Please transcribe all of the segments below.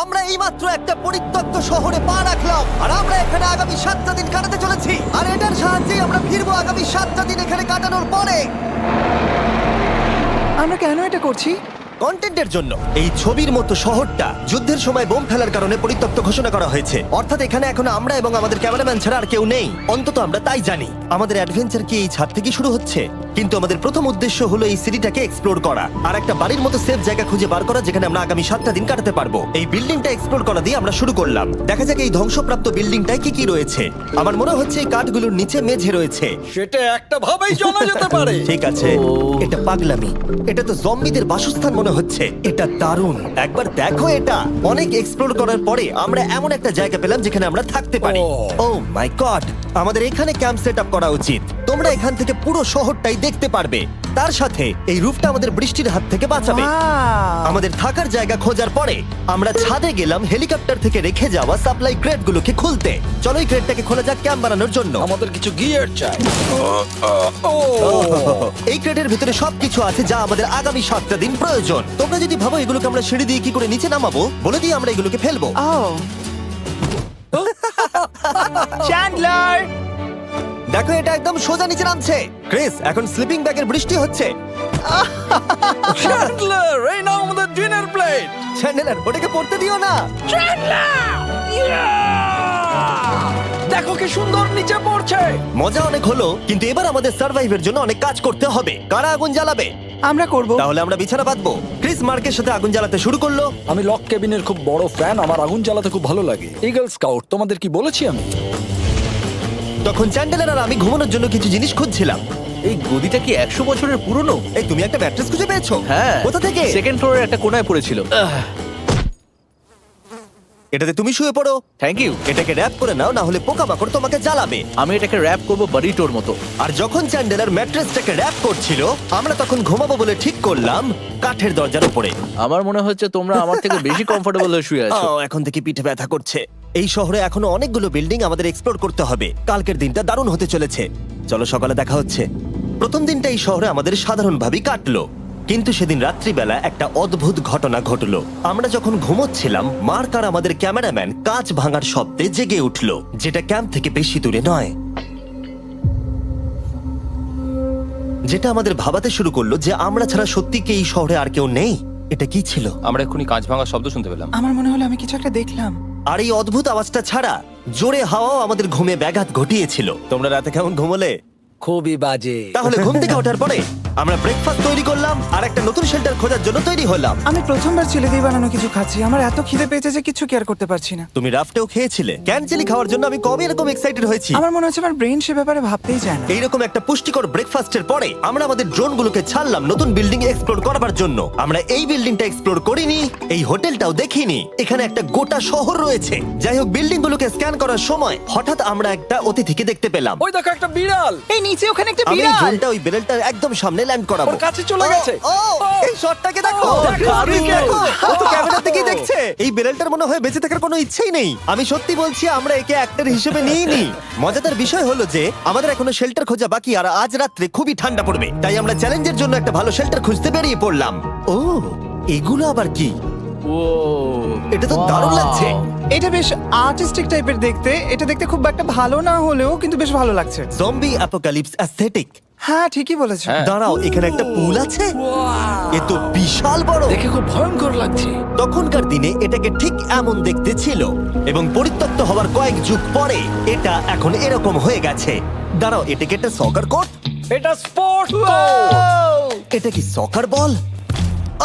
আমরা এইমাত্র একটা পরিত্যক্ত শহরে পা রাখলাম আর আমরা এখানে আগামী 7টা দিন কাটাতে চলেছি আর এটার সাহায্যে আমরা ফিরবো আগামী 7টা দিন এখানে কাটানোর পরে। আমরা কেন এটা করছি? কন্টেন্টের জন্য। এই ছবির মতো শহরটা যুদ্ধের সময় বোম ফেলার কারণে পরিত্যক্ত ঘোষণা করা হয়েছে, অর্থাৎ এখানে এখন আমরা এবং আমাদের ক্যামেরাম্যান ছাড়া আর কেউ নেই, অন্তত আমরা তাই জানি। আমাদের অ্যাডভেঞ্চার কি এই ছাদ থেকে শুরু হচ্ছে, কিন্তু আমাদের প্রথম উদ্দেশ্য হলো এই সিটিটাকে এক্সপ্লোর করা আর একটা বাড়ির মতো সেফ জায়গা খুঁজে বার করা যেখানে আমরা আগামী 7টা দিন কাটাতে পারবো। এই বিল্ডিংটা এক্সপ্লোর করা দিয়ে আমরা শুরু করলাম। দেখা যাক এই ধ্বংসপ্রাপ্ত বিল্ডিংটায় কি কি রয়েছে। আমার মনে হচ্ছে এই কাঠগুলোর নিচে মেঝে রয়েছে। সেটা একটা ভাবেই জানা যেতে পারে। ঠিক আছে, এটা পাগলামি। এটা তো জম্বিদের বাসস্থান মনে হচ্ছে। এটা দারুণ, একবার দেখো এটা। অনেক এক্সপ্লোর করার পরে আমরা এমন একটা জায়গা পেলাম যেখানে আমরা থাকতে পারি। ও মাই গড, আমাদের এখানে ক্যাম্প সেট আপ করা উচিত। তোমরা এখান থেকে পুরো শহরটাই দেখতে পারবে। তার সাথে এই রুফটা আমাদের বৃষ্টির হাত থেকে বাঁচাবে। Wow! আমাদের থাকার জায়গা খোঁজার পরে আমরা ছাদে গেলাম হেলিকপ্টার থেকে রেখে যাওয়া সাপ্লাই ক্রেটগুলোকে খুলতে। চলো এই ক্রেটটাকে খোলা যাক ক্যাম্প বানানোর জন্য। আমাদের কিছু গিয়ার চাই। এই ক্রেটের ভিতরে সবকিছু আছে যা আমাদের আগামী 7টা দিন প্রয়োজন। তোমরা যদি ভাবো এগুলোকে আমরা সিঁড়ি দিয়ে কি করে নিচে নামাবো, বলে দিয়ে আমরা এগুলোকে ফেলবো। Oh! চ্যান্ডলার! দেখো এটা একদম সোজা নিচে নামছে। ক্রিস, এখন স্লিপিং ব্যাগের বৃষ্টি হচ্ছে। চ্যান্ডলার, এই নাও আমাদের ডিনার প্লেট। চ্যান্ডেলার, ওটাকে পড়তে দিও না। দেখো কি সুন্দর নিচে পড়ছে। মজা অনেক হলো, কিন্তু এবার আমাদের সার্ভাইভের জন্য অনেক কাজ করতে হবে। কারা আগুন জ্বালাবে? আমরা করব। তাহলে আমরা বিছানা বাঁধবো। ক্রিস মার্কের সাথে আগুন জ্বালাতে শুরু করলো। আমি লক কেবিনের খুব বড় ফ্যান, আমার আগুন জ্বালাতে খুব ভালো লাগে। ইগল স্কাউট, তোমাদের কি বলেছি আমি? তখন চ্যান্ডেলার আর আমি ঘুমানোর জন্য কিছু জিনিস খুঁজছিলাম। এই গদিটা কি 100 বছরের পুরনো? এই, তুমি একটা ম্যাট্রেস খুঁজে পেয়েছো? হ্যাঁ। কোথা থেকে? সেকেন্ড ফ্লোরের একটা কোণায় পড়েছিল। এটাতে তুমি শুয়ে পড়ো। Thank you. এটাকে র‍্যাপ করে নাও, না হলে পোকামাকড় তোমাকে জ্বালাবে। আমি এটাকে র‍্যাপ করব বারিটোর মতো। আর যখন চ্যান্ডেলার ম্যাট্রেসটাকে র‍্যাপ করছিল, আমরা তখন ঘুমাবো বলে ঠিক করলাম কাঠের দরজার উপরে। আমার মনে হচ্ছে তোমরা আমার থেকে বেশি কমফোর্টেবল হয়ে শুয়ে আছো। এখন থেকে পিঠে ব্যথা করছে। এই শহরে এখনো অনেকগুলো বিল্ডিং আমাদের এক্সপ্লোর করতে হবে। কালকের দিনটা দারুণ হতে চলেছে। চলো সকালে দেখা হচ্ছে। প্রথম দিনটা এই শহরে আমাদের সাধারণভাবেই কাটলো, কিন্তু সেদিন রাত্রিবেলা একটা অদ্ভুত ঘটনা ঘটলো। আমরা যখন ঘুমোচ্ছিলাম, মার্ক আর আমাদের ক্যামেরাম্যান কাঁচ ভাঙার শব্দে জেগে উঠলো, যেটা ক্যাম্প থেকে বেশি দূরে নয়। যেটা আমাদের ভাবাতে শুরু করলো যে আমরা ছাড়া সত্যি কি এই শহরে আর কেউ নেই। এটা কি ছিল? আমরা এক্ষুনি কাঁচ ভাঙার শব্দ শুনতে পেলাম। আমার মনে হলো আমি কিছু একটা দেখলাম। আর এই অদ্ভুত আওয়াজটা ছাড়া জোরে হাওয়াও আমাদের ঘুমে ব্যাঘাত ঘটিয়েছিল। তোমরা রাতে কেমন ঘুমোলে? খুবই বাজে। তাহলে ঘুম থেকে ওঠার পরে আমরা ব্রেকফাস্ট তৈরি করলাম আর একটা নতুন শেল্টার খোঁজার জন্য তৈরি হলাম। আমি প্রথমবার ছেলে দিয়ে বানানো কিছু খাচ্ছি। আমার এত খিদে পেয়েছে যে কিছু কেয়ার করতে পারছি না। তুমি রাফটেও খেয়েছিলে। ক্যানচেলি খাওয়ার জন্য আমি কবে এরকম এক্সাইটেড হয়েছি। আমার মনে হচ্ছে আমার ব্রেন সে ব্যাপারে ভাবতেই চায় না। এইরকম একটা পুষ্টিকর ব্রেকফাস্টের পরে আমরা আমাদের ড্রোনগুলোকে ছাড়লাম নতুন বিল্ডিং এক্সপ্লোর করার জন্য। আমরা এই বিল্ডিংটা এক্সপ্লোর করিনি, এই হোটেলটাও দেখিনি। এখানে একটা গোটা শহর রয়েছে। যাই হোক, বিল্ডিংগুলোকে স্ক্যান করার সময় হঠাৎ আমরা একটা অতিথিকে দেখতে পেলাম। ওই দেখো একটা বিড়াল। এই নিচে ওখানে একটা আমি এই বিড়াল। ড্রোনটা ওই বেরেলটার একদম সামনে ল্যান্ড করাবো। ওর কাছে চলে গেছে। ও, এই শটটাকে দেখো। দারুণ। দেখো, ও তো ক্যামেরা থেকেই দেখছে। এই বেরেলটার মনে হয় বেঁচে থাকার কোনো ইচ্ছেই নেই। আমি সত্যি বলছি, আমরা একে অ্যাক্টর হিসেবে নিইনি। মজাদার বিষয় হলো যে আমাদের এখনো শেল্টার খোঁজা বাকি, আর আজ রাত্রে খুবই ঠান্ডা পড়বে। তাই আমরা চ্যালেঞ্জের জন্য একটা ভালো শেল্টার খুঁজতে বেরিয়ে পড়লাম। ও, এগুলো আবার কি? ও, এটা তো দারুণ লাগছে। এটা বেশ আর্টিস্টিক টাইপের দেখতে। এটা দেখতে খুব একটা ভালো না হলেও কিন্তু বেশ ভালো লাগছে। Zombie apocalypse aesthetic. হ্যাঁ, ঠিকই বলেছো। হ্যাঁ। দাঁড়াও, এখানে একটা পুল আছে। এ তো বিশাল বড়। দেখে খুব ভয়ঙ্কর লাগছে। তখনকার দিনে এটাকে ঠিক এমন দেখতে ছিল, এবং পরিত্যক্ত হওয়ার কয়েক যুগ পরে এটা এখন এরকম হয়ে গেছে। দাঁড়াও, এটাকে একটা সকার কোর্ট? এটা স্পোর্ট। এটা কি সকার বল?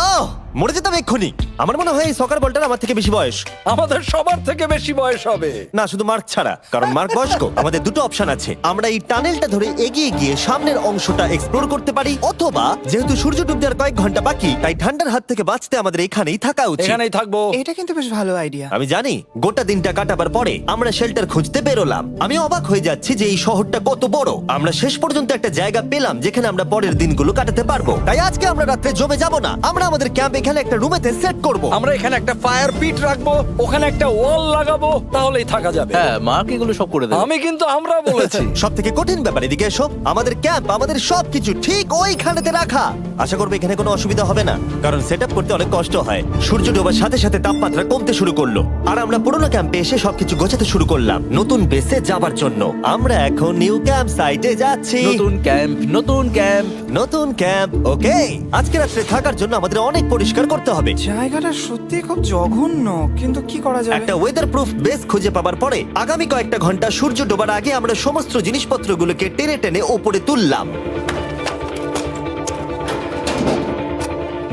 আহ, মরে যেতাম এক্ষুনি। আমার মনে হয় এই সকার বলটার আমার থেকে বেশি বয়স। আমাদের সবার থেকে বেশি বয়স হবে। না, শুধু মার্ক ছাড়া, কারণ মার্ক বয়স্ক। আমাদের দুটো অপশন আছে। আমরা এই টানেলটা ধরে এগিয়ে গিয়ে সামনের অংশটা এক্সপ্লোর করতে পারি, অথবা যেহেতু সূর্য ডুবতে আর কয়েক ঘন্টা বাকি, তাই ঠান্ডার হাত থেকে বাঁচতে আমাদের এখানেই থাকা উচিত। এখানেই থাকবো। এটা কিন্তু বেশ ভালো আইডিয়া। আমি জানি। গোটা দিনটা কাটাবার পরে আমরা শেল্টার খুঁজতে বেরোলাম। আমি অবাক হয়ে যাচ্ছি যে এই শহরটা কত বড়। আমরা শেষ পর্যন্ত একটা জায়গা পেলাম যেখানে আমরা পরের দিনগুলো কাটাতে পারবো। তাই আজকে আমরা রাত্রে জমে যাব না। আমরা আমাদের ক্যাম্প এখানে একটা রুমেতে সেট করব। আমরা এখানে একটা ফায়ার পিট রাখবো, ওখানে একটা ওয়াল লাগাবো, তাহলেই থাকা যাবে। হ্যাঁ মার্ক এগুলো সব করে দেবে। আমি কিন্তু আমরা বলেছি। সব থেকে কঠিন ব্যাপার, এদিকে এসো। আমাদের ক্যাম্প, আমাদের সবকিছু ঠিক ওইখানেতে রাখা। আশা করবো এখানে কোনো অসুবিধা হবে না, কারণ সেট আপ করতে অনেক কষ্ট হয়। সূর্য ডোবার সাথে সাথে তাপমাত্রা কমতে শুরু করলো, আর আমরা পুরোনো ক্যাম্পে এসে সবকিছু গোছাতে শুরু করলাম নতুন বেসে যাবার জন্য। আমরা এখন নিউ ক্যাম্প সাইটে যাচ্ছি। নতুন ক্যাম্প, নতুন ক্যাম্প। নতুন ক্যাম্প, ওকে। আজকে রাত্রে থাকার জন্য আমাদের অনেক পরিষ্কার করতে হবে। জায়গাটা সত্যি খুব জঘন্য, কিন্তু কি করা যাবে? একটা ওয়েদার প্রুফ বেস খুঁজে পাবার পরে আগামী কয়েকটা ঘন্টা সূর্য ডোবার আগে আমরা সমস্ত জিনিসপত্রগুলোকে টেনে টেনে ওপরে তুললাম।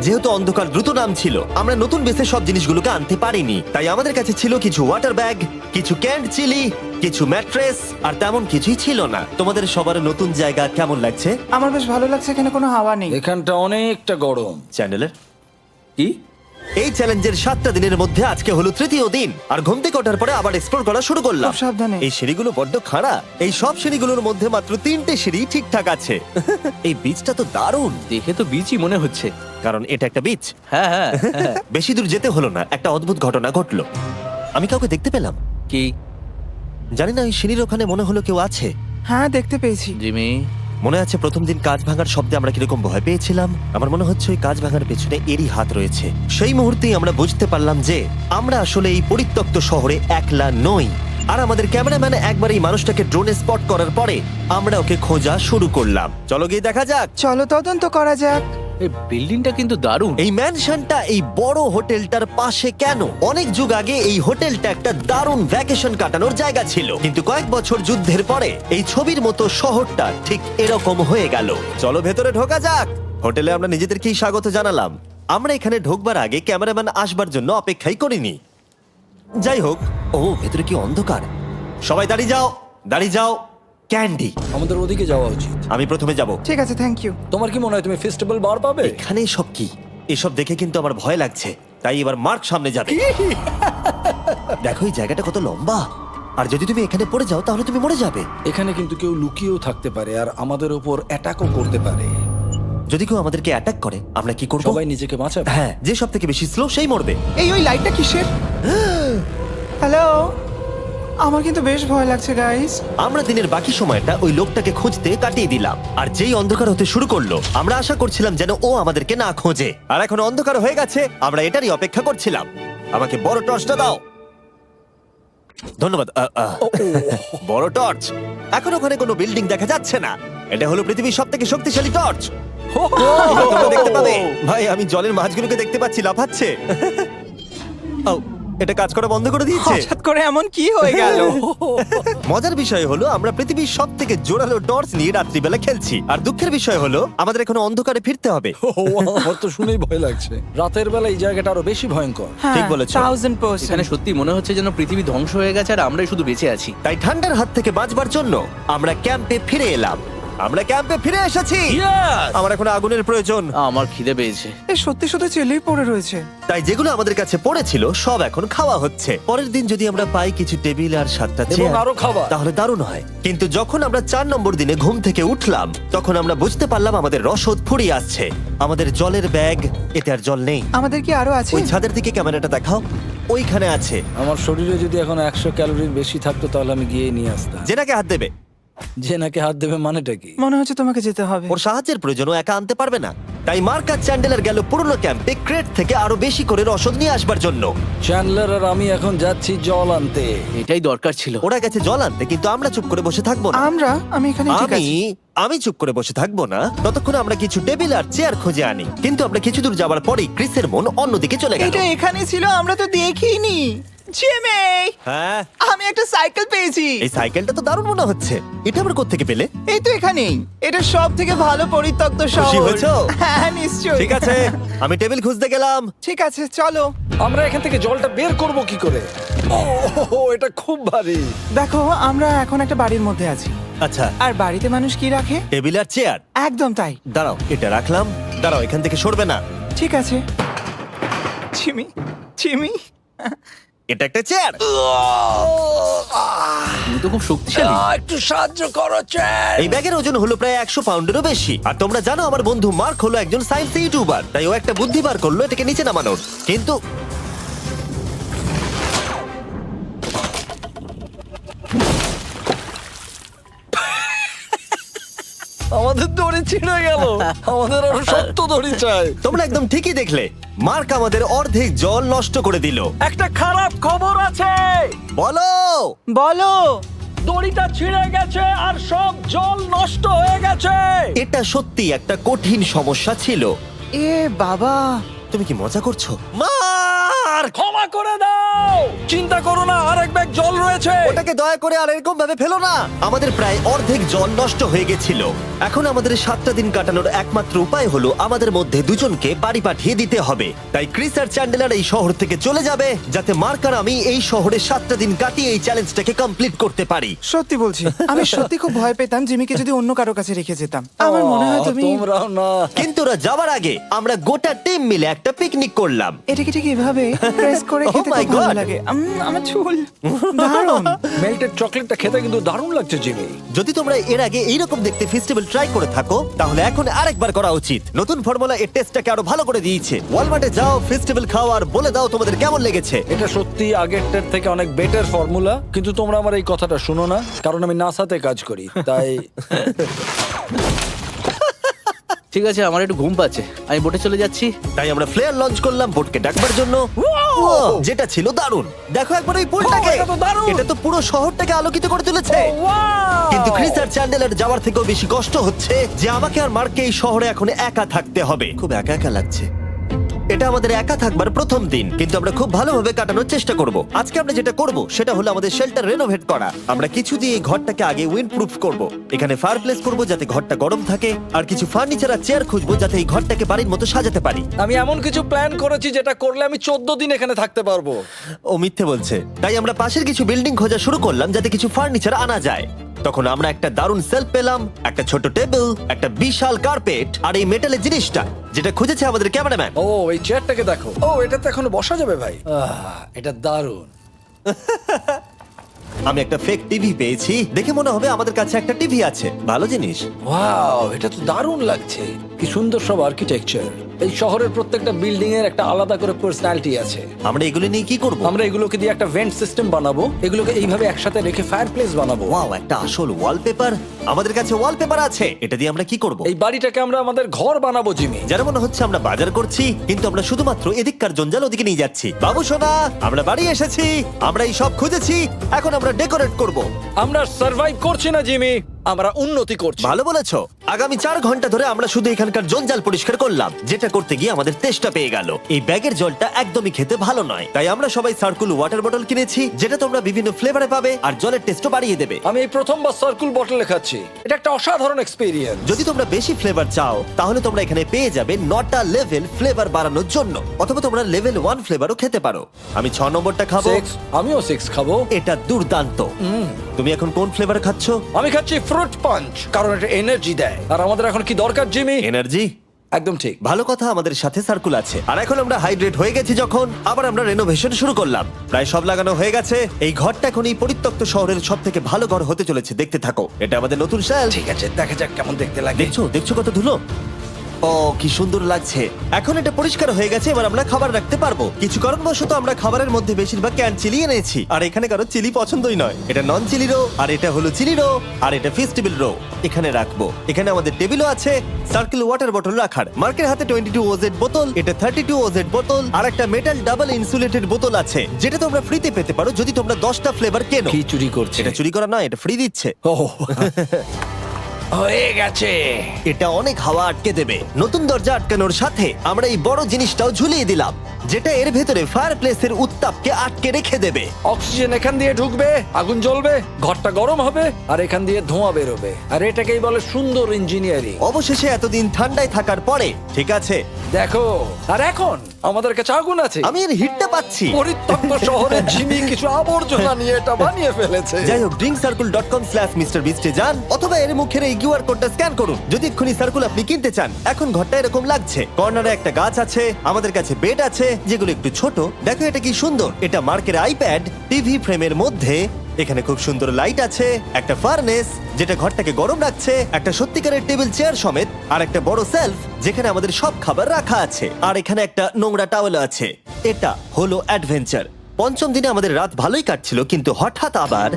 যেহেতু অন্ধকার দ্রুত নামছিল, আমরা নতুন বেসে সব জিনিসগুলোকে আনতে পারিনি, তাই আমাদের কাছে ছিল কিছু ওয়াটার ব্যাগ, কিছু ক্যান্ড চিলি, কিছু ম্যাট্রেস, আর তেমন কিছুই ছিল না। তোমাদের সবার নতুন জায়গা কেমন লাগছে? আমার বেশ ভালো লাগছে, এখানে কোনো হাওয়া নেই। এখানটা অনেকটা গরম। চ্যানেলের কি? এই চ্যালেঞ্জের 7টা দিনের মধ্যে আজকে হলো তৃতীয় দিন, আর ঘুম থেকে ওঠার পরে আবার এক্সপ্লোর করা শুরু করলাম। খুব সাবধানে। এই সিঁড়িগুলো বড্ড খাড়া। এই সব সিঁড়িগুলোর মধ্যে মাত্র 3টে সিঁড়ি ঠিকঠাক আছে। এই বীজটা তো দারুণ, দেখে তো বিচই মনে হচ্ছে। কারণ এটা একটা বীজ। হ্যাঁ হ্যাঁ হ্যাঁ। বেশি দূর যেতে হলো না, একটা অদ্ভুত ঘটনা ঘটলো। আমি কাউকে দেখতে পেলাম, কি জানি না, ওই সিঁড়ির ওখানে মনে হলো কেউ আছে। হ্যাঁ, দেখতে পেয়েছি। জিমি? মনে আছে প্রথম দিন কাঁচ ভাঙার শব্দে আমরা কিরকম ভয় পেয়েছিলাম? আমার মনে হচ্ছে ওই কাঁচ ভাঙার পেছনে এরই হাত রয়েছে। সেই মুহূর্তেই আমরা বুঝতে পারলাম যে আমরা আসলে এই পরিত্যক্ত শহরে একলা নই। আর আমাদের ক্যামেরাম্যান একবার এই মানুষটাকে ড্রোনে স্পট করার পরে আমরা ওকে খোঁজা শুরু করলাম। চলো গিয়ে দেখা যাক। চলো তদন্ত করা যাক। এই বিল্ডিংটা কিন্তু দারুণ। এই ম্যানশনটা এই বড় হোটেলটার পাশে কেন? অনেক যুগ আগে এই হোটেলটা একটা দারুণ ভ্যাকেশন কাটানোর জায়গা ছিল, কিন্তু কয়েক বছর যুদ্ধের পরে এই ছবির মতো শহরটা ঠিক এরকম হয়ে গেল। চলো ভেতরে ঢোকা যাক। হোটেলে আমরা নিজেদেরকেই স্বাগত জানালাম। আমরা এখানে ঢোকবার আগে ক্যামেরাম্যান আসবার জন্য অপেক্ষাই করিনি। যাই হোক, ও ভেতরে কি অন্ধকার। সবাই দাঁড়িয়ে যাও, দাঁড়িয়ে যাও। ক্যান্ডি, আমাদের ওদিকে যাওয়া উচিত। আমি প্রথমে যাব। ঠিক আছে, থ্যাংক ইউ। তোমার কি মনে হয় তুমি ফেস্টিভ্যাল বার পাবে? এখানে সব কি? এসব দেখে কিন্তু আমার ভয় লাগছে, তাই এবার মার্ক সামনে যাবে। দেখো এই জায়গাটা কত লম্বা, আর যদি তুমি এখানে পড়ে যাও তাহলে তুমি মরে যাবে। এখানে কিন্তু কেউ লুকিয়েও থাকতে পারে আর আমাদের উপর অ্যাটাকও করতে পারে। যদি কেউ আমাদেরকে অ্যাটাক করে আমরা কি করব? সবাই নিজেকে বাঁচাবে। হ্যাঁ, যে সব থেকে বেশি স্লো সেই মরবে। ওই লাইটটা কিসের? হ্যালো, আমার কিন্তু বেশ ভয় লাগছে গাইস। আমরা দিনের বাকি সময়টা ওই লোকটাকে খুঁজতে কাটিয়ে দিলাম, আর যেই অন্ধকার হতে শুরু করলো আমরা আশা করছিলাম যেন ও আমাদেরকে না খোঁজে। আর এখন অন্ধকার হয়ে গেছে, আমরা এটারই অপেক্ষা করছিলাম। আমাকে বড় টর্চটা দাও। ধন্যবাদ। বড় টর্চ। এখন ওখানে কোনো বিল্ডিং দেখা যাচ্ছে না। এটা হলো পৃথিবীর সবথেকে শক্তিশালী টর্চ। এবার তোমরা দেখতে পাবে। ভাই, আমি জলের মাছগুলোকে দেখতে পাচ্ছি লাফাচ্ছে। ও, এটা কাজ করা বন্ধ করে দিয়েছে। হঠাৎ করে এমন কি হয়ে গেল? মজার বিষয় হলো আমরা পৃথিবীর সব থেকে জোরালো টর্চ নিয়ে রাত্রিবেলা খেলছি, আর দুঃখের বিষয় হলো আমাদের এখন অন্ধকারে ফিরতে হবে। আমার তো শুনেই ভয় লাগছে। রাতের বেলা এই জায়গাটা আরো বেশি ভয়ঙ্কর। ঠিক বলেছো। 1000%। এখানে সত্যি মনে হচ্ছে যেন পৃথিবী ধ্বংস হয়ে গেছে আর আমরাই শুধু বেঁচে আছি। তাই ঠান্ডার হাত থেকে বাঁচবার জন্য আমরা ক্যাম্পে ফিরে এলাম। আমরা ক্যাম্পে ফিরে এসেছি। আমার এখন আগুনের প্রয়োজন। আমার খিদে পেয়েছে। এ সত্যি সত্যি চেলেই পড়ে রয়েছে। তাই যেগুলো আমাদের কাছে পড়েছিল সব এখন খাওয়া হচ্ছে। পরের দিন যদি আমরা পাই কিছু টেবিল আর 7টা এবং চেয়ার আরো খাবার। তাহলে দারুণ হয়। কিন্তু যখন আমরা 4 নম্বর দিনে ঘুম থেকে উঠলাম তখন আমরা বুঝতে পারলাম আমাদের রসদ ফুরিয়ে আসছে। আমাদের জলের ব্যাগ, এতে আর জল নেই। আমাদের কি আরো আছে? ওই ছাদের দিকে ক্যামেরাটা দেখাও, ওইখানে আছে। আমার শরীরে যদি এখন 100 ক্যালোরির বেশি থাকতো তাহলে আমি গিয়ে নিয়ে আসতাম। জেনাকে হাত দেবে। যে নাকি হাত দেবে মানেটা কি? মনে হচ্ছে তোমাকে যেতে হবে। ওর সাহায্যের প্রয়োজন, ও একা আনতে পারবে না। তাই মার্ক আর চ্যান্ডেলার গেল পুরনো ক্যাম্পে ক্রেট থেকে আরো বেশি করে রসদ নিয়ে আসবার জন্য। চ্যান্ডলার আর আমি এখন যাচ্ছি জল আনতে। এটাই দরকার ছিল। ওরা গেছে জল আনতে, কিন্তু আমরা চুপ করে বসে থাকবো না। আমি এখানে ঠিক আছি। আমি চুপ করে বসে থাকবো না ততক্ষণ আমরা কিছু টেবিল আর চেয়ার খুঁজে আনি। কিন্তু আমরা কিছু দূর যাবার পরেই ক্রিসের মন অন্যদিকে চলে গেল। এটা এখানে ছিল, আমরা তো দেখিনি। জিমি, হ্যাঁ, আমি একটা সাইকেল পেয়েছি। এই সাইকেলটা তো দারুণ মনে হচ্ছে। এটা আমরা কোত্থেকে পেলে? এই তো এখানেই। এটা সব থেকে ভালো পরিত্যক্ত খুশি শহর। হয়েছো? হ্যাঁ, নিশ্চয়ই। ঠিক আছে, আমি টেবিল খুঁজতে গেলাম। ঠিক আছে, চলো। আমরা এখান থেকে জলটা বের করব কি করে? ও, এটা খুব ভারী। দেখো, আমরা এখন একটা বাড়ির মধ্যে আছি। আচ্ছা, আর বাড়িতে মানুষ কি রাখে? টেবিল আর চেয়ার। একদম তাই। দাঁড়াও, এটা রাখলাম। দাঁড়াও, এখান থেকে সরবে না। ঠিক আছে। চিমি, চিমি, এটা একটা চেয়ার। তুমি তো খুব শক্তিশালী। একটু সাহায্য করো চ্যান। এই ব্যাগের ওজন হলো প্রায় 100 পাউন্ডেরও বেশি। আর তোমরা জানো আমার বন্ধু মার্ক হলো একজন সায়েন্স ইউটিউবার, তাই ও একটা বুদ্ধি বার করলো এটাকে নিচে নামানোর। কিন্তু আমাদের দড়ি ছিঁড়ে গেল। আমাদের আরো শক্ত দড়ি চাই। তোমরা একদম ঠিকই দেখলে, মার্ক আমাদের অর্ধেক জল নষ্ট করে দিল। একটা খারাপ খবর আছে, বলো। বলো। দড়িটা ছিঁড়ে গেছে আর সব জল নষ্ট হয়ে গেছে। এটা সত্যি একটা কঠিন সমস্যা ছিল। এ বাবা। তুমি কি মজা করছো? মার্ক, ক্ষমা করে দাও। চিন্তা করো না, আরেক ব্যাগ জল রয়েছে। ওটাকে দয়া করে আর এরকম ভাবে ফেলো না। আমাদের প্রায় অর্ধেক জল নষ্ট হয়ে গেছিল। এখন আমাদের 7টা দিন কাটানোর একমাত্র উপায় হলো আমাদের মধ্যে দুজনকে বাড়ি পাঠিয়ে দিতে হবে। তাই ক্রিস আর চ্যান্ডেলার এই শহর থেকে চলে যাবে, যাতে মার্ক আর আমি এই শহরে 7টা দিন কাটিয়ে এই চ্যালেঞ্জটাকে কমপ্লিট করতে পারি। সত্যি বলছি, আমি সত্যি খুব ভয় পেতাম জিমিকে যদি অন্য কারো কাছে রেখে যেতাম। আমার মনে হয় তুমি তোমরাও না। কিন্তু ওরা যাওয়ার আগে আমরা গোটা টিম মিলে একটা পিকনিক করলাম। এটাকে ঠিক এভাবে প্রেস করে Oh খেতে my খুব ভালো God! লাগে। আমার চুল দারুণ। মেল্টেড চকলেটটা খেতে কিন্তু দারুণ লাগছে জিমি। যদি তোমরা এর আগে এইরকম দেখতে ফেস্টিভ্যাল ট্রাই করে থাকো, তাহলে এখন আরেকবার করা উচিত। নতুন ফর্মুলা এর টেস্টটাকে আরো ভালো করে দিয়েছে। ওয়ালমার্টে যাও, ফেস্টিভ্যাল খাও আর বলে দাও তোমাদের কেমন লেগেছে। এটা সত্যি আগেরটার থেকে অনেক বেটার ফর্মুলা, কিন্তু তোমরা আমার এই কথাটা শোনো না, কারণ আমি নাসাতে কাজ করি, তাই ঠিক আছে, আমার একটু ঘুম পাচ্ছে, আমি বোটে চলে যাচ্ছি। তাই আমরা ফ্লেয়ার লঞ্চ করলাম বোটকে ডাকবার জন্য। Wow! যেটা ছিল দারুণ। দেখো একবার ওই পুলটাকে। এটা তো দারুণ। এটা তো পুরো শহরটাকে আলোকিত করে তুলেছে। কিন্তু ক্রিস আর চ্যান্ডেলার যাওয়ার থেকেও বেশি কষ্ট হচ্ছে যে আমাকে আর মার্ককে এই শহরে এখন একা থাকতে হবে। খুব একা একা লাগছে। এটা আমাদের একা থাকবার প্রথম দিন, কিন্তু আমরা খুব ভালোভাবে কাটানোর চেষ্টা করব। আজকে আমরা যেটা করব সেটা হলো আমাদের শেল্টার রেনোভেট করা। আমরা কিছু দিয়ে এই ঘরটাকে আগে উইন্ড প্রুফ করব। এখানে ফায়ারপ্লেস করব যাতে ঘরটা গরম থাকে, আর কিছু ফার্নিচার আর চেয়ার খুঁজবো যাতে এই ঘরটাকে বাড়ির মতো সাজাতে পারি। আমি এমন কিছু প্ল্যান করেছি যেটা করলে আমি 14 দিন এখানে থাকতে পারবো। ও মিথ্যে বলছে। তাই আমরা পাশের কিছু বিল্ডিং খোঁজা শুরু করলাম যাতে কিছু ফার্নিচার আনা যায়। তখন আমরা একটা দারুণ সেলফ পেলাম, একটা ছোট টেবিল, একটা বিশাল কার্পেট আর এই মেটালের জিনিসটা যেটা খুঁজেছে আমাদের ক্যামেরাম্যান। ও এই চেয়ারটাকে দেখো। ও এটাতে এখনো বসা যাবে ভাই। এটা দারুণ। আমি একটা ফেক টিভি পেয়েছি, দেখে মনে হবে আমাদের কাছে একটা টিভি আছে। ভালো জিনিস। ওয়াও, এটা তো দারুণ লাগছে। কি সুন্দর সব আর্কিটেকচার। এই শহরের প্রত্যেকটা বিল্ডিং এর একটা আলাদা করে পার্সোনালিটি আছে। আমরা এগুলো নিয়ে কি করব? আমরা এগুলোকে দিয়ে একটা ভেন্ট সিস্টেম বানাবো, এগুলোকে এইভাবে একসাথে রেখে ফায়ারপ্লেস বানাবো। ওয়াও, একটা আসল ওয়ালপেপার। আমাদের কাছে ওয়ালপেপার আছে। এটা দিয়ে আমরা কি করব? এই বাড়িটাকে আমরা আমাদের ঘর বানাবো জিমি। যেন মনে হচ্ছে আমরা বাজার করছি, কিন্তু আমরা শুধুমাত্র এদিককার জঞ্জাল ওদিকে নিয়ে যাচ্ছি। বাবু সোনা, আমরা বাড়ি এসেছি। আমরা এই সব খুঁজেছি, এখন আমরা ডেকোরেট করব। আমরা সার্ভাইভ করছি না জিমি, আমরা উন্নতি করছি। ভালো বলেছো। আগামী 4 ঘন্টা ধরে আমরা শুধু এখানকার জঞ্জাল পরিষ্কার করলাম, যেটা করতে গিয়ে আমাদের তেষ্টা পেয়ে গেল। এই ব্যাগের জলটা একদমই খেতে ভালো নয়, তাই আমরা সবাই সার্কুল ওয়াটার বটল কিনেছি, যেটা তোমরা বিভিন্ন ফ্লেভারে পাবে আর জলের টেস্টও বাড়িয়ে দেবে। আমি এই প্রথমবার সার্কুল বটলে খাচ্ছি, এটা একটা অসাধারণ এক্সপেরিয়েন্স। যদি তোমরা বেশি ফ্লেভার চাও, তাহলে তোমরা এখানে পেয়ে যাবে 9টা লেভেল ফ্লেভার বাড়ানোর জন্য, অথবা তোমরা লেভেল 1 ফ্লেভারও খেতে পারো। আমি 6 নম্বরটা খাবো। আমিও 6 খাবো। এটা দুর্দান্ত। তুমি এখন কোন ফ্লেভার খাচ্ছ? আমি খাচ্ছি ফ্রুট পাঞ্চ, কারণ এটা এনার্জি দেয়। আর আমাদের এখন কি দরকার জিমি? এনার্জি। একদম ঠিক। ভালো কথা, আমাদের সাথে সার্কুল আছে। আর এখন আমরা হাইড্রেট হয়ে গেছি যখন, আবার আমরা রেনোভেশন শুরু করলাম। প্রায় সব লাগানো হয়ে গেছে। এই ঘরটা এখন এই পরিত্যক্ত শহরের সব থেকে ভালো ঘর হতে চলেছে। দেখতে থাকো, এটা আমাদের নতুন স্টাইল। ঠিক আছে, দেখা যাক কেমন দেখতে লাগে। দেখছো কত ধুলো। ও কি সুন্দর লাগছে। এখন এটা পরিষ্কার হয়ে গেছে, এবার আমরা খাবার রাখতে পারবো। কিছু কারণবশত আমরা খাবারের মধ্যে বেশিরভাগ ক্যান চিলি এনেছি, আর এখানে কারো চিলি পছন্দই নয়। এটা নন চিলি রো, আর এটা হলো চিলি রো, আর এটা ফেস্টিভ্যাল রো। এখানে রাখবো। এখানে আমাদের টেবিলও আছে, সার্কেল ওয়াটার বটল রাখার। মার্কের হাতে 22 ওজেড বোতল, এটা 32 ওজেড বোতল, আর একটা মেটাল ডাবল ইনসুলেটেড বোতল আছে, যেটা তোমরা ফ্রিতে পেতে পারো যদি তোমরা 10টা ফ্লেভার কেনো। কি চুরি করছে? এটা চুরি করা নয়, এটা ফ্রি দিচ্ছে। হয়ে গেছে। এটা অনেক হাওয়া আটকে দেবে। নতুন দরজা আটকানোর সাথে আমরা এই বড় জিনিসটাও ঝুলিয়ে দিলাম, যেটা এর ভেতরে ফায়ারপ্লেসের উত্তাপকে আটকে রেখে দেবে। অক্সিজেন এখান দিয়ে ঢুকবে, আগুন জ্বলবে, ঘরটা গরম হবে, আর এখান দিয়ে ধোঁয়া বেরোবে। আর এটাকেই বলে সুন্দর ইঞ্জিনিয়ারিং। অবশেষে এতদিন ঠান্ডায় থাকার পরে ঠিক আছে। দেখো, আর এখন আমাদের কাছে আগুন আছে। আমি এর হিটটা পাচ্ছি। পরিত্যক্ত শহরে জিমি কিছু আবর্জনা নিয়ে এটা বানিয়ে ফেলেছে। যাই হোক, drinkcircle.com/MrBeast এ যান অথবা এর মুখের এই কিউআর কোডটা স্ক্যান করুন যদি এক্ষুনি সার্কুল আপনি কিনতে চান। এখন ঘরটা এরকম লাগছে, কর্নারে একটা গাছ আছে, আমাদের কাছে বেড আছে যেগুলো একটু ছোট। দেখো এটা কি সুন্দর, এটা মার্কের আইপ্যাড টিভি ফ্রেমের মধ্যে। এখানে খুব সুন্দর লাইট আছে, একটা ফার্নেস যেটা ঘরটাকে গরম রাখছে, একটা সত্যিকারের টেবিল চেয়ার সমেত, আর একটা বড় সেলফ যেখানে আমাদের সব খাবার রাখা আছে, আর এখানে একটা নোংরা টাওয়েল আছে। এটা হলো অ্যাডভেঞ্চার। পঞ্চম দিনে আমাদের রাত ভালোই কাটছিল, কিন্তু হঠাৎ আবার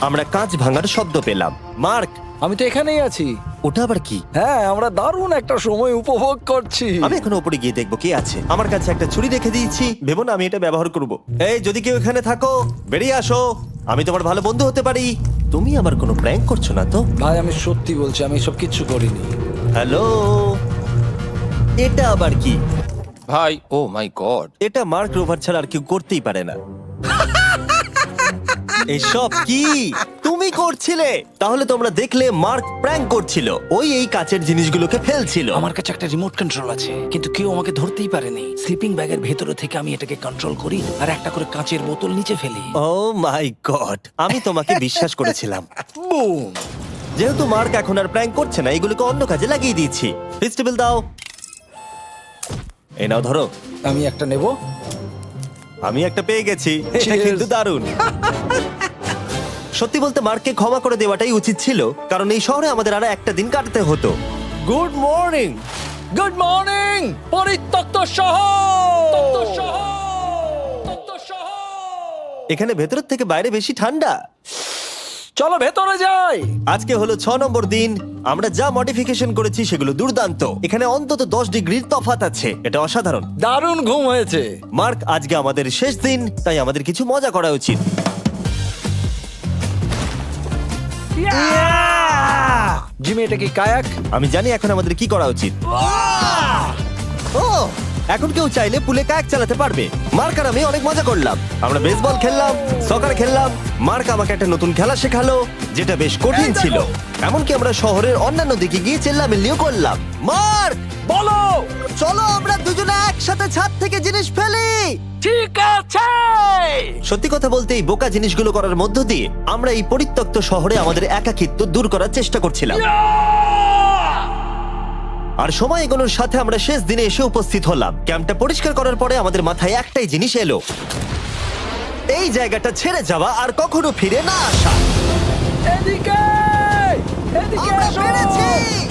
আমরা কাঁচ ভাঙার শব্দ পেলাম। মার্ক, আমি তো এখানেই আছি। ওটা আবার কি? হ্যাঁ, আমরা দারুণ একটা সময় উপভোগ করছি। আমি এখন উপরে গিয়ে দেখবো কে আছে। আমার কাছে একটা ছুরি রেখে দিয়েছি, ভেবো না আমি এটা ব্যবহার করব। এই, যদি কেউ এখানে থাকো বেরিয়ে আসো, আমি তোমার ভালো বন্ধু হতে পারি। তুমি আমার কোনো প্র্যাঙ্ক করছো না তো? ভাই, আমি সত্যি বলছি, আমি এসব কিচ্ছু করিনি। হ্যালো, এটা আবার কি? ভাই, ও মাই গড। এটা মার্ক রোভার ছাড়া আর কেউ করতেই পারে না। এসব কি তুমি করছিলে? তাহলে তোমরা দেখলে মার্ক প্র্যাঙ্ক করছিল। ওই এই কাচের জিনিসগুলোকে ফেলছিল। আমার কাছে একটা রিমোট কন্ট্রোল আছে, কিন্তু কেউ আমাকে ধরতেই পারেনি। স্লিপিং ব্যাগের ভেতরে থেকে আমি এটাকে কন্ট্রোল করি আর একটা করে কাঁচের বোতল নিচে ফেলি। ও মাই গড, আমি তোমাকে বিশ্বাস করেছিলাম। বুম! যেহেতু মার্ক এখন আর প্র্যাঙ্ক করছে না, এগুলোকে অন্য কাজে লাগিয়ে দিয়েছি। ফেস্টিভ্যাল দাও। এই নাও ধরো। আমি একটা নেব। আমি একটা পেয়ে গেছি, এটা Cheers! কিন্তু দারুণ। সত্যি বলতে মার্ককে ক্ষমা করে দেওয়াটাই উচিত ছিল, কারণ এই শহরে আমাদের আর একটা দিন কাটাতে হতো। Good morning. গুড মর্নিং, পরিত্যক্ত শহর। এখানে ভেতরের থেকে বাইরে বেশি ঠান্ডা। চলো ভেতরে যাই। আজকে হলো 6 নম্বর দিন। আমরা যা মডিফিকেশন করেছি সেগুলো দুর্দান্ত। এখানে অন্তত 10 ডিগ্রির তফাৎ আছে, এটা অসাধারণ। দারুণ ঘুম হয়েছে। মার্ক, আজকে আমাদের শেষ দিন, তাই আমাদের কিছু মজা করা উচিত। জিমি, এটা কি কায়াক? আমি জানি এখন আমাদের কি করা উচিত। ও, এখন কেউ চাইলে পুলে কায়াক চালাতে পারবে। মার্ক আর আমি অনেক মজা করলাম। আমরা বেসবল খেললাম, সকার খেললাম। মার্ক আমাকে একটা নতুন খেলা শেখালো যেটা বেশ কঠিন ছিল। এমনকি আমরা শহরের অন্যান্য দিকে গিয়ে চেল্লামিল্লিও করলাম। মার্ক, বলো। চলো আমরা দুজনে একসাথে ছাদ থেকে জিনিস ফেলি। ঠিক আছে। সত্যি কথা বলতে এই বোকা জিনিসগুলো করার মধ্য দিয়ে আমরা এই পরিত্যক্ত শহরে আমাদের একাকিত্ব দূর করার চেষ্টা করছিলাম। আর সময় এগোনোর সাথে আমরা শেষ দিনে এসে উপস্থিত হলাম। ক্যাম্পটা পরিষ্কার করার পরে আমাদের মাথায় একটাই জিনিস এলো, এই জায়গাটা ছেড়ে যাওয়া আর কখনো ফিরে না আসা। এদিকে, এদিকে আমরা এসো। পেরেছি!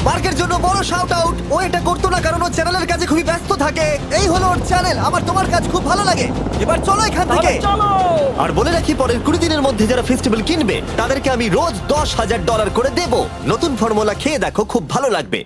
মার্কের জন্য বড় শাউট আউট। ও এটা করতো না কারণ ও চ্যানেলের কাছে খুবই ব্যস্ত থাকে। এই হলো ওর চ্যানেল। আমার তোমার কাজ খুব ভালো লাগে। এবার চলো এখান থেকে। তাহলে চলো। আর বলে রাখি, পরের 20 দিনের মধ্যে যারা ফেস্টিভ্যাল কিনবে তাদেরকে আমি রোজ $10,000 করে দেব। নতুন ফর্মুলা খেয়ে দেখো, খুব ভালো লাগবে।